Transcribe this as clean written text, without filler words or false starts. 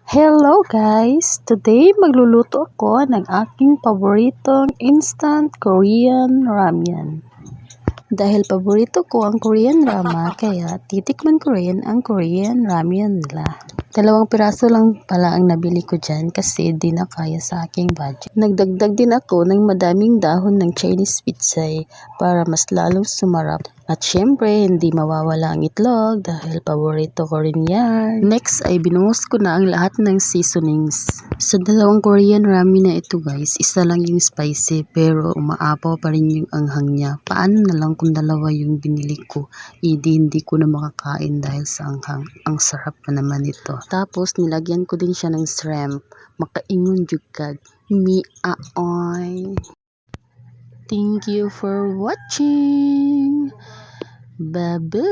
Hello guys! Today magluluto ako ng aking paboritong instant Korean ramen. Dahil paborito ko ang Korean ramen, kaya titikman ko rin ang Korean ramen nila. 2 piraso lang pala ang nabili ko dyan kasi di na kaya sa aking budget. Nagdagdag din ako ng madaming dahon ng Chinese pitsay para mas lalong sumarap. At syempre, hindi mawawala ang itlog dahil paborito ko rin yan. Next ay binuhos ko na ang lahat ng seasonings. Sa 2 Korean ramen na ito guys, isa lang yung spicy pero umaapaw pa rin yung anghang niya. Paano na lang kung 2 yung binili ko? Hindi ko na makakain dahil sa anghang. Ang sarap pa naman ito. Tapos nilagyan ko din siya ng shrimp. Makaingon jugad. Miaoy. Thank you for watching. Babu!